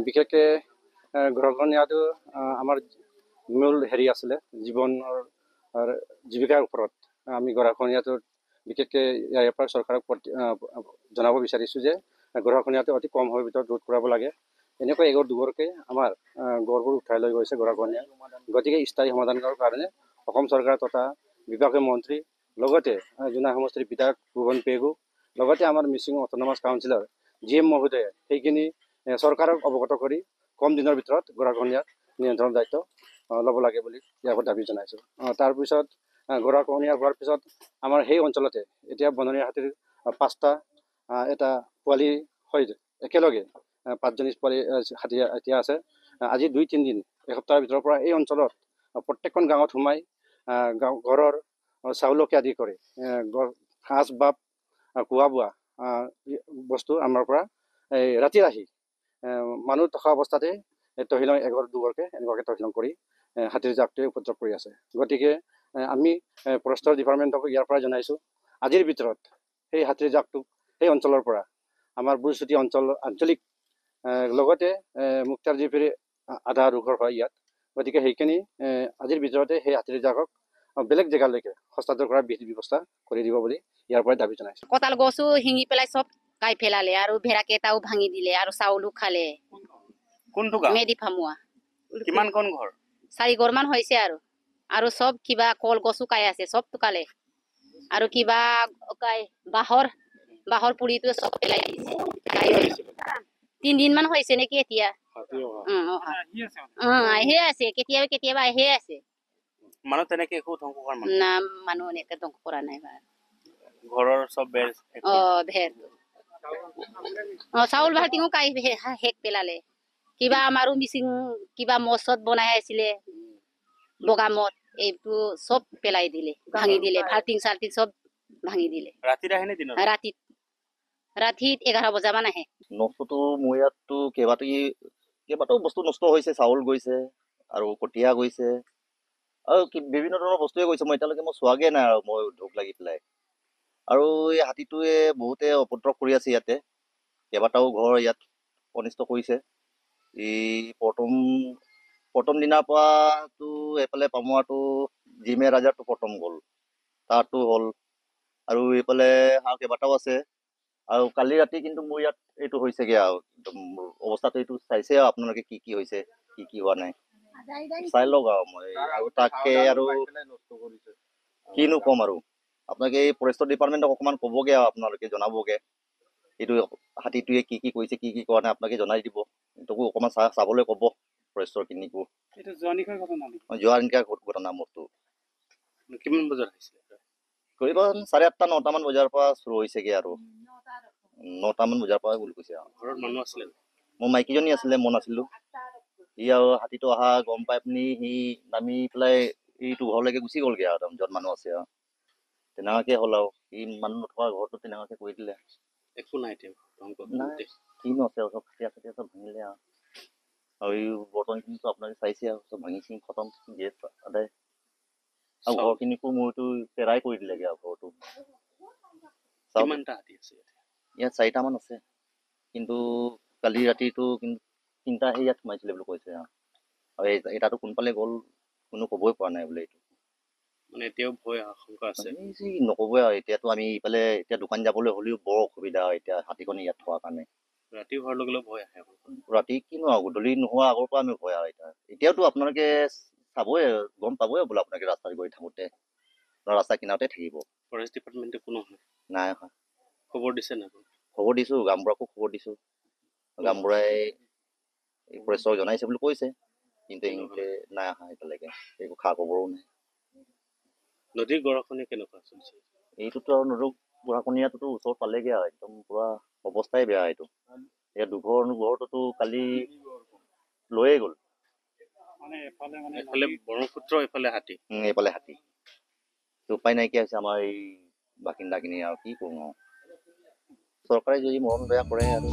বিশেষকৈ গৰাখহনীয়াটো আমাৰ মূল হেৰি আছিলে জীৱনৰ জীৱিকাৰ ওপৰত আমি গৰাখহনীয়াটো বিশেষকৈ ইয়াৰ পৰা চৰকাৰক জনাব বিচাৰিছোঁ যে গৰাখহনীয়াটো অতি কম সময়ৰ ভিতৰত ৰোধ কৰাব লাগে। এনেকৈ এঘৰ দুঘৰকৈ আমাৰ গড়বোৰ উঠাই লৈ গৈছে গৰাখহনীয়া। গতিকে স্থায়ী সমাধানৰ কাৰণে অসম চৰকাৰ তথা বিভাগীয় মন্ত্ৰী লগতে জোনাই সমষ্টিৰ বিধায়ক ভুৱন পেগু লগতে আমাৰ মিচিং অট'নমাছ কাউন্সিলৰ GM মহোদয়ে সেইখিনি চৰকাৰক অৱগত কৰি কম দিনৰ ভিতৰত গৰাখহনীয়াৰ নিয়ন্ত্ৰণৰ দায়িত্ব ল'ব লাগে বুলি ইয়াৰ ওপৰত দাবী জনাইছোঁ। তাৰপিছত গৰাখহনীয়া হোৱাৰ পিছত আমাৰ সেই অঞ্চলতে এতিয়া বনৰীয়া হাতীৰ 5টা এটা পোৱালি হৈ একেলগে 5জনী পোৱালি হাতী এতিয়া আছে। আজি 2-3 দিন এসপ্তাহৰ ভিতৰৰ পৰা এই অঞ্চলত প্ৰত্যেকখন গাঁৱত সোমাই ঘৰৰ চাউলকে আদি কৰি সাজ বাপ খোৱা বোৱা বস্তু আমাৰ পৰা ৰাতি আহি মানুহ থকা অৱস্থাতে তহিলং এঘৰ দুঘৰকৈ এনেকুৱাকৈ তহিলং কৰি হাতীৰ জাকটোৱে উপদ্ৰৱ কৰি আছে। গতিকে আমি ফৰেষ্টৰ ডিপাৰ্টমেণ্টক ইয়াৰ পৰা জনাইছোঁ আজিৰ ভিতৰত সেই হাতীৰ জাকটোক সেই অঞ্চলৰ পৰা আমাৰ বুৰচুটি আঞ্চলিক লগতে মুক্তাৰ জিপিৰ আধা দুঘৰ হয় ইয়াত। গতিকে সেইখিনি আজিৰ ভিতৰতে সেই হাতীৰ জাকক বেলেগ জেগালৈকে হস্তান্তৰ কৰাৰ ব্যৱস্থা কৰি দিব বুলি ইয়াৰ পৰা দাবী জনাইছোঁ। কঁঠাল গছো শিঙি পেলাই চব কাই পেলালে আৰু ভেড়াকেইটাও ভাঙি দিলে আৰু চাউলো খালে। কোনটো গাঁও? মেডি ফামুৱা। কিমান কোন ঘৰ? 4 ঘৰমান হৈছে আৰু চব কিবা কলগছো কাই আছে চব টুকালে আৰু কিবা বাঁহৰ পুলিটো চব পেলাই দিছে। 3 দিন মান হৈছে নেকি এতিয়া। আহিয়ে আছে কেতিয়াবা আহিয়ে আছে। মানুহ তেনেকে একো ধ্বংস কৰা না মানুহ এনেকে ধ্বংস কৰা নাই বাৰু। ঘৰৰ চব বেৰ ভেৰ চাউল ভাটিঙো কাই শেষ পেলালে। কিবা আমাৰো মিচিং কিবা মচত বনাই আছিলে বগা মদ এইটো চব পেলাই দিলে ভাঙি দিলে। ভাটিং চালটিং চব ভাঙি দিলে। ৰাতিত আহে নে দিনত? ৰাতিত 11 বজামান আহে। নষ্টটো মোৰ ইয়াততো কেইবাটাও বস্তু নষ্ট হৈছে। চাউল গৈছে আৰু কঠীয়া গৈছে আৰু বিভিন্ন ধৰণৰ বস্তুৱে গৈছে। মই এতিয়ালৈকে চোৱাগে নাই আৰু মই ধূপ লাগি পেলাই। আৰু এই হাতীটোৱে বহুতে উপদ্ৰৱ কৰি আছে ইয়াতে। কেইবাটাও ঘৰ ইয়াত অনিষ্ট কৰিছে। এই প্ৰথম দিনাৰ পৰাতো এইফালে পামুৱাটো জিমে ৰাজাৰটো প্ৰথম গ'ল, তাতো হ'ল আৰু এইফালে আৰু কেইবাটাও আছে। আৰু কালি ৰাতি কিন্তু মোৰ ইয়াত এইটো হৈছেগে আৰু একদম অৱস্থাটো এইটো চাইছে আৰু আপোনালোকে কি কি হৈছে কি হোৱা নাই চাই লওক আৰু মই আৰু তাকে আৰু কিনো ক'ম আৰু আপোনালোকে এই ফৰেষ্টৰ ডিপাৰ্টমেণ্টক অকণমান ক'বগে আৰু আপোনালোকে জনাবগে এইটো হাতীটোৱে কি কৰিছে কি কৰা নাই আপোনালোকে জনাই দিব। এইটোকো অকণমান চাবলৈ ক'ব ফৰেষ্টৰ খিনিকো। যোৱা নিশাৰ ঘটনা মোৰটো। কিমান বজাত হৈছিলে? কৰিব 8:30-9টামান বজাৰ পৰা চুৰু হৈছেগে আৰু 9টামান বজাৰ পৰা বুলি কৈছে আৰু। ঘৰত মানুহ আছিলে? মোৰ মাইকীজনী আছিলে, মই নাছিলো। সি আৰু হাতীটো অহা গম পাই পিনি সি নামি পেলাই এইটো ঘৰলৈকে গুচি গ'লগে আৰু য'ত মানুহ আছে আৰু তেনেকুৱাকে হ'ল আৰু সি মানুহ নথকা ঘৰটো তেনেকুৱাকে কৰি দিলে। একো নাই নাই কিনো আছে চব খাটিয়া চব ভাঙিলে আৰু এই বৰ্তনখিনিতো আপোনালোকে চাইছে আৰু চব ভাঙি চিঙি খতম গেছ আদায় আৰু ঘৰখিনিকো মোৰতো পেৰাই কৰি দিলেগে আৰু ঘৰটো। ইয়াত 4টামান আছে, কিন্তু কালি ৰাতিটো কিন্তু 3টা ইয়াত সোমাইছিলে বুলি কৈছে আৰু এটাতো কোনফালে গ'ল কোনো ক'বই পৰা নাই বোলে। এইটো মানে এতিয়াও ভয় আশংকা আছে। নক'বই আৰু এতিয়াতো আমি ইফালে এতিয়া দোকান যাবলৈ হ'লেও বৰ অসুবিধা এতিয়া হাতীখনে ইয়াত থোৱাৰ কাৰণে। ৰাতি হোৱাৰ লগে লগে ভয় আহে। ৰাতি কিনো আৰু গধূলি নোহোৱা আগৰ পৰা আমি ভয় আৰু এতিয়াওতো আপোনালোকে চাবই গম পাবই বোলে আপোনালোকে ৰাস্তাত গৈ থাকোঁতে ৰাস্তা কিনাৰতে থাকিব। ফৰেষ্ট ডিপাৰ্টমেণ্টে কোনো নাই খবৰ দিছে নাই? খবৰ দিছোঁ, গামবুঢ়াকো খবৰ দিছোঁ। গামবুঢ়াই ফৰেষ্টক জনাইছে বুলি কৈছে, কিন্তু সিহঁতে নাই অহা এতিয়ালৈকে একো খা খবৰো নাই। নদীৰ গৰাখহনীয়া কেনেকুৱা চলিছে? এইটোতো আৰু নদীৰ গৰাখহনীয়াটোতো ওচৰত পালেগে আৰু একদম পুৰা অৱস্থাই বেয়া। এইটো এতিয়া দুঘৰটোতো কালি লৈয়ে গ'ল। এফালে ব্ৰহ্মপুত্ৰ এফালে হাতী। এইফালে হাতী উপায় নাইকিয়া হৈছে আমাৰ এই বাসিন্দাখিনি আৰু কি কৰোঁ আৰু চৰকাৰে যদি মৰম দয়া কৰে আৰু